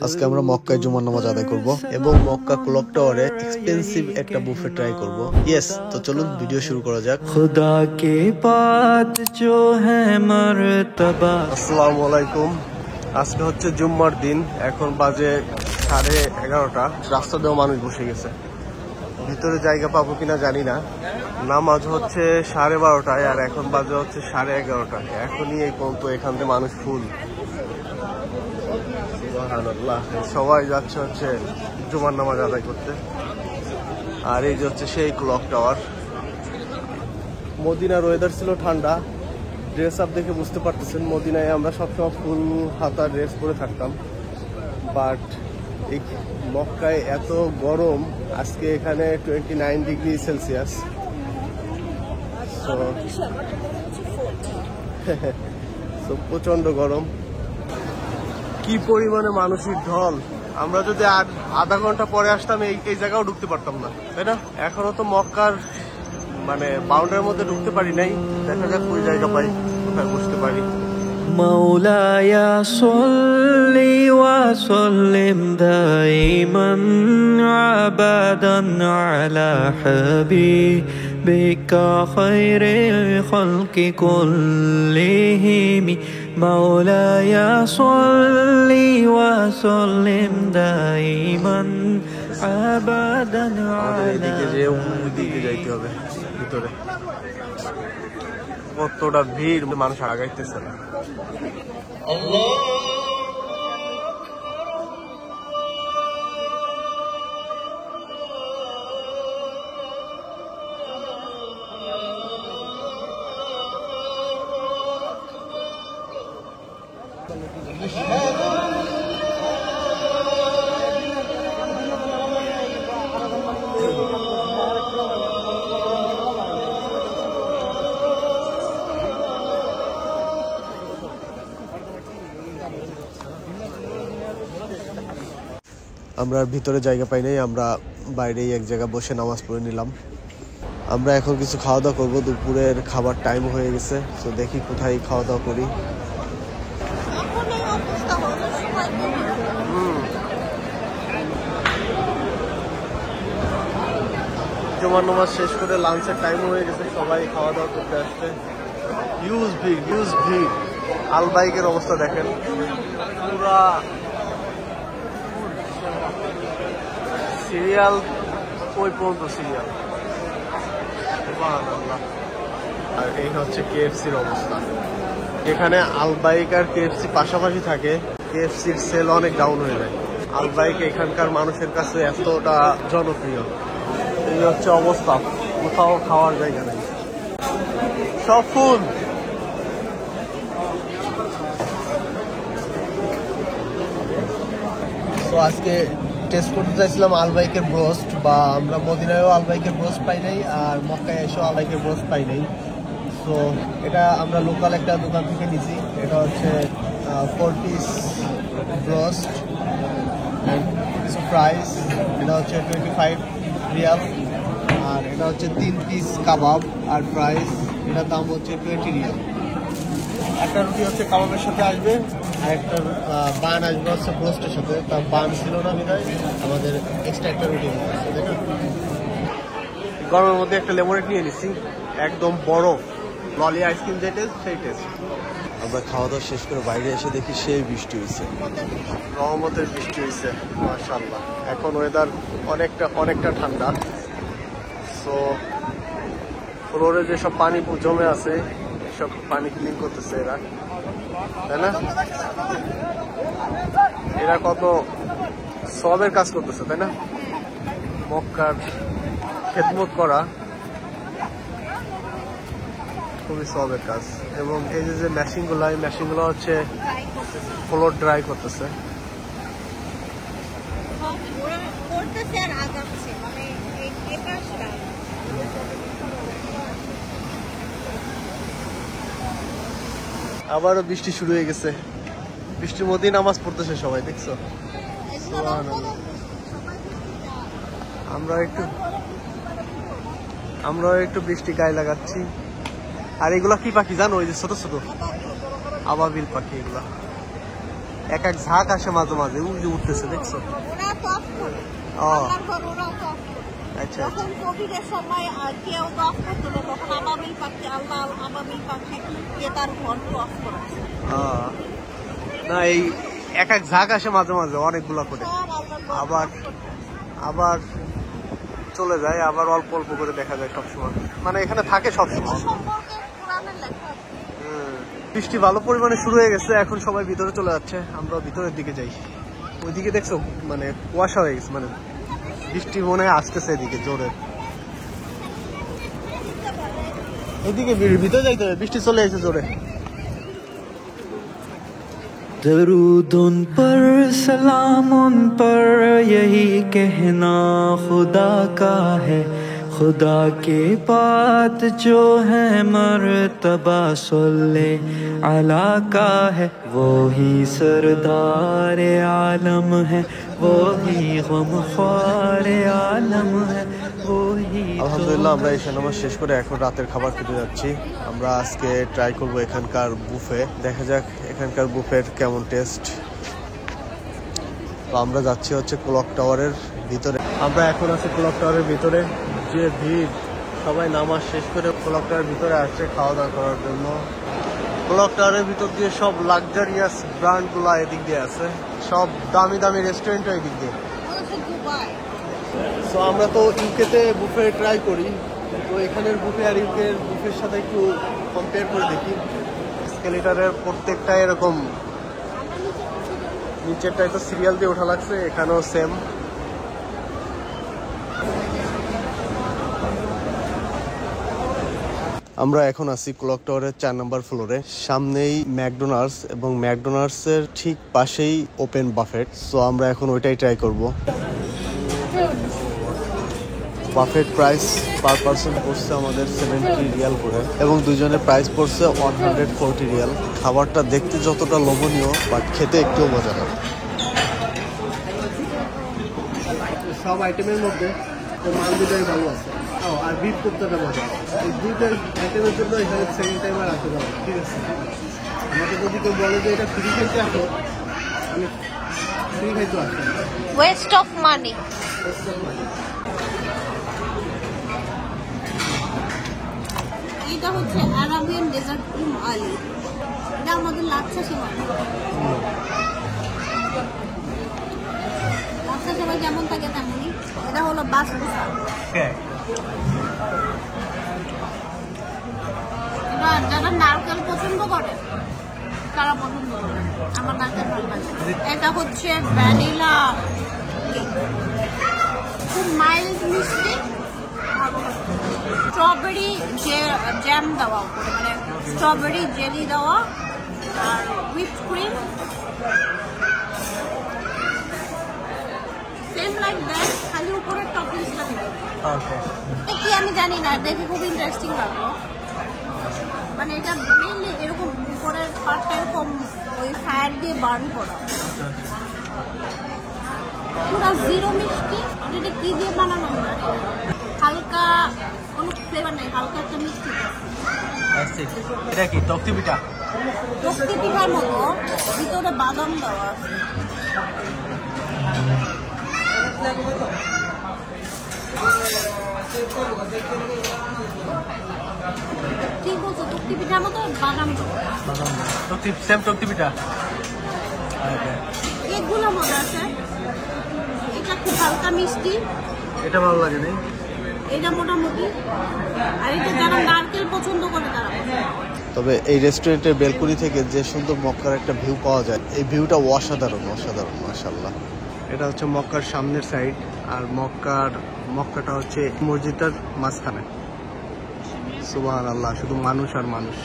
আজকে আমরা মক্কায় জুমার নামাজ আদায় করব এবং মক্কা ক্লক টাওয়ারে এক্সপেন্সিভ একটা বুফে ট্রাই করব। ইয়েস, তো চলুন ভিডিও শুরু করা যাক। खुदा के बात जो है मर्तबा। আসসালামু আলাইকুম। আজকে হচ্ছে জুম্মার দিন, এখন বাজে 11:30। রাস্তা দিয়েও মানুষ বসে গেছে, ভিতরে জায়গা পাবো কিনা জানি না। নামাজ হচ্ছে 12:30 আর এখন বাজে হচ্ছে 11:30। এখনই এই পর্যন্ত এখান থেকে মানুষ ফুল। সবাই যাচ্ছে হচ্ছে জুমার নামাজ আদায় করতে। আর এই যে হচ্ছে সেই ক্লক টাওয়ার। মদিনার ওয়েদার ছিল ঠান্ডা, ড্রেস আপ দেখে বুঝতে পারতেছেন মদিনায় আমরা সবসময় ফুল হাতা ড্রেস পরে থাকতাম, বাট এই মক্কায় এত গরম। আজকে এখানে 29 ডিগ্রি সেলসিয়াস। তো প্রচন্ড গরম, কি পরিমাণে মানুষের ঢল। আমরা যদি আধা ঘন্টা পরে আসতাম এই জায়গাও ঢুকতে পারতাম না, তাই না? এখনো তো মক্কার মানে বাউন্ডারির মধ্যে ঢুকতে পারি নাই। দেখা যাক ওই জায়গা পাই, কোথায় বসতে পারি। مولاي صل وسلم دائما أبدا على حبيبك خير الخلق كلهم مولاي صل وسلم دائما أبدا على এদিকে যে ওদিকে যাইতে হবে ভিতরে। কতটা ভিড়, মানুষ আগাইতেছে না। আমরা ভিতরে জায়গা পাই নাই, আমরা বাইরেই এক জায়গায় বসে নামাজ পড়ে নিলাম। আমরা এখন কিছু খাওয়া দাওয়া করবো, দুপুরের খাবার টাইম হয়ে গেছে। তো দেখি কোথায় খাওয়া দাওয়া করি। জুমার নামাজ শেষ করে লাঞ্চের টাইম হয়ে গেছে, সবাই খাওয়া দাওয়া করতে আসছে। হিউজ ভিড়। আল বাইকের অবস্থা দেখেন, পুরা সিরিয়াল, ওই পর্যন্ত সিরিয়াল। আর এই হচ্ছে কেএফসির অবস্থা। এখানে আলবাইক আর কেএফসি পাশাপাশি থাকে, কেএফসির সেল অনেক ডাউন হয়ে যায়। আলবাইক এখানকার মানুষের কাছে এতটা জনপ্রিয়। এই হচ্ছে অবস্থা, কোথাও খাওয়ার জায়গা নেই, সব ফুল। তো আজকে টেস্ট করতে চাইছিলাম আলবাইকের ব্রোস্ট, বা আমরা মদিনায়ও আলবাইকের ব্রোস্ট পাই নাই আর মক্কায় এসেও আলবাইকের ব্রোস্ট পাই নাই। সো এটা আমরা লোকাল একটা দোকান থেকে নিছি। এটা হচ্ছে 4 পিস ব্রোস্ট কিছু প্রাইস। এটা হচ্ছে 25 রিয়াল। আর এটা হচ্ছে 3 পিস কাবাব আর প্রাইস, এটার দাম হচ্ছে 20 রিয়াল। একটা রুটি হচ্ছে কাবাবের সাথে আসবে, আর একটা বান আসবে হচ্ছে ব্রোস্টের সাথে। তা বান ছিল না বিধায় আমাদের এক্সট্রা একটা রুটি দেখুন। গরমের মধ্যে একটা লেমনেড নিয়ে নিচ্ছি, একদম বড় ললি আইসক্রিম যে টেস্ট সেই টেস্ট। আমরা খাওয়া দাওয়া শেষ করে বাইরে এসে দেখি সেই বৃষ্টি হয়েছে, রহমতের বৃষ্টি হয়েছে মাশাআল্লাহ। এখন ওয়েদার অনেকটা ঠান্ডা। সো ফ্লোরে যেসব পানি জমে আছে সব পানি ক্লিন করতেছে এরা, তাই না? এরা কত সবের কাজ করতেছে, তাই না? মক্কার খেদমত করা খুবই সবের কাজ। এবং এই যে মেশিনগুলো, এই মেশিনগুলো হচ্ছে ফ্লোর ড্রাই করতেছে। আবারও বৃষ্টি শুরু হয়ে গেছে, বৃষ্টির মধ্যেই নামাজ পড়তেছে সবাই, দেখছো? আমরাও একটু বৃষ্টি গায়ে লাগাচ্ছি। আর এগুলা কি পাখি জানো? ওই যে ছোট ছোট আবাবিল পাখি, এগুলা এক এক ঝাঁক আসে মাঝে মাঝে, ওই যে উঠতেছে দেখছো। ওরা তো অফ করে। ও আল্লাহর ঘর ওরা তো অফ করে। আচ্ছা যখন কোভিডের সময় কেউ তো অফ করছিল, তখন আবাবিল পাখি, আল্লাহ আবাবিল পাখি তার ঘরকে অফ করেছে। না এই এক এক ঝাঁক আসে মাঝে মাঝে অনেকগুলা করে, সব আল্লাহর ঘর আবার off করেছে। আবার চলে যায়, আবার অল্প অল্প করে দেখা যায় সবসময়, মানে এখানে থাকে সবসময়। এই সম্পর্কে কোরআনের লেখা আছে। বৃষ্টি ভালো পরিমাণে শুরু হয়ে গেছে, এখন সবাই ভিতরে চলে যাচ্ছে, আমরা ভিতরের দিকে যাই। ওইদিকে দেখছো মানে কুয়াশা হয়ে গেছে, মানে বৃষ্টি মনে হয় আসতেছে এদিকে জোরে। এদিকে ভিতরে যাইতে হবে, বৃষ্টি চলে এসেছে জোরে। दरूद उन पर सलाम उन पर यही कहना खुदा का है, खुदा के बात जो है मर्तबा सल्ले अला का है, वो ही सरदार आलम है, वो ही गमख्वार आलम है, वो ही। আলহামদুলিল্লাহ আমরা এই নামাজ শেষ করে এখন রাতের খাবার খেতে যাচ্ছি। আমরা আজকে ট্রাই করব এখানকার বুফে, দেখা যাক এখানকার বুফের কেমন টেস্ট। তো আমরা যাচ্ছি হচ্ছে ক্লক টাওয়ারের ভিতরে। আমরা এখন আছি ক্লক টাওয়ারের ভিতরে, যে ভিড়, সবাই নামাজ শেষ করে ক্লক টাওয়ারের ভিতরে আসছে খাওয়া দাওয়া করার জন্য। ক্লক টাওয়ারের ভিতর দিয়ে সব লাক্সারিয়াস ব্র্যান্ডগুলো এদিক দিয়ে আছে, সব দামি দামি রেস্টুরেন্টও এদিক দিয়ে। ওটা হচ্ছে দুবাই। সো আমরা তো ইউকেতে বুফে ট্রাই করি, তো এখানের বুফে আর ইউকের বুফের সাথে একটু কম্পেয়ার করে দেখি। স্কেলেটারের প্রত্যেকটা এরকম, নিচেরটাই তো সিরিয়াল দিয়ে ওঠা লাগছে, এখানেও সেম। আমরা এখন আছি ক্লক টাওয়ারের 4 নম্বর ফ্লোরে, সামনেই ম্যাকডোনাল্ডস এবং ম্যাকডোনাল্ডস এর ঠিক পাশেই ওপেন বাফেট। সো আমরা এখন ওইটাই ট্রাই করব। বাফেট প্রাইস পার পার্সন পড়ছে আমাদের 70 রিয়াল করে, এবং দুজনের প্রাইস পড়ছে 140 রিয়াল। খাবারটা দেখতে যতটা লোভনীয়, বাট খেতে একটুও মজা না। সব আইটেমের মধ্যে মাল দুটাই ভালো আছে, আর বিফ কোপ্তাটা মজা। এই দুইটা আইটেমের জন্য এখানে সেকেন্ড টাইম আর আসতে পারবো, ঠিক আছে। আমাকে যদি কেউ বলে যে এটা ফ্রি খাইতে আসো, আমি ফ্রি খাইতে আসতাম। West of money. এটা হচ্ছে আরাবিয়ান ডেজার্ট আলি, এটা আমাদের লাচ্ছা সেমাই। লাচ্ছা সেমাই যেমন থাকে তেমনই, এটা হলো বাসমতি। এটা যারা নারকেল পছন্দ করে তারা পছন্দ করে, আমার নারকেল ভালো লাগে। এটা হচ্ছে ভ্যানিলা কেক, খুব মাইল্ড মিষ্টি, স্ট্রবেরি জ্যাম দেওয়া উপরে, মানে স্ট্রবেরি জেলি দেওয়া আর whip cream, same like that, খালি উপরে টপিংসটা দিবে। কি আমি জানি না, দেখে খুব ইন্টারেস্টিং লাগলো। মানে এটা মেইনলি এরকম উপরের পার্টটা এরকম ওই ফায়ার দিয়ে বার্ন করা, পুরো জিরো মিষ্টি। এটা কি দিয়ে বানানো হয়, হালকা কোনো ফ্লেভার নেই, হালকা একটা মিষ্টি। এটা কি তক্তি পিঠা? তক্তি পিঠার মতো, ভিতরে বাদাম দেওয়া আছে। ঠিক বলছো, তক্তি পিঠার মতো বাদাম দেওয়া। সেম তক্তি পিঠা। এগুলো মজা আছে, এটা খুব হালকা মিষ্টি, এটা ভালো লাগে না, এটা মোটামুটি। আর এটা যারা নারকেল পছন্দ করে তারা পছন্দ। তবে এই রেস্টুরেন্টের বেলকনি থেকে যে সুন্দর মক্কার একটা ভিউ পাওয়া যায়, এই ভিউটা অসাধারণ, অসাধারণ, মাশাআল্লাহ। এটা হচ্ছে মক্কার সামনের সাইড, আর মক্কাটা হচ্ছে মসজিদটার মাঝখানে। সুবহানাল্লাহ, শুধু মানুষ আর মানুষ।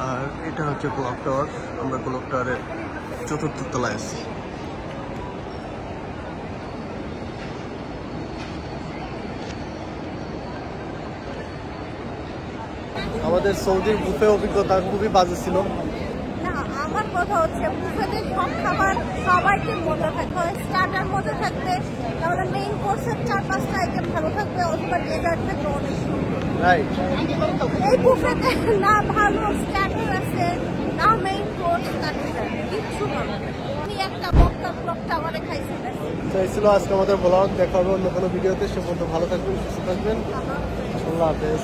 আর এটা হচ্ছে ক্লক টাওয়ার, আমরা ক্লক টাওয়ারের 4র্থ তলায় আছি। আমাদের সৌদির বুফে অভিজ্ঞতা খুবই বাজে ছিল। না, আমার কথা হচ্ছে বুফেতে সব খাবার সবাইকে মজা থাকবে, স্টার্টার মজা থাকবে, তাহলে মেইন কোর্সের 4-5টা আইটেম ভালো থাকবে, অথবা ডেজার্ট থাকবে অনেক সুন্দর। রাইট। এই বুফেতে না ভালো স্টার্টার আছে না মেইন কোর্স কিচ্ছু ভালো না। আমি একটা বক্তা ব্লক টাওয়ারে খাইছি। তো এই ছিল আজকে আমাদের ব্লগ। দেখা হবে অন্য কোনো ভিডিওতে। সে পর্যন্ত ভালো থাকবেন, সুস্থ থাকবেন। আল্লাহ হাফেজ।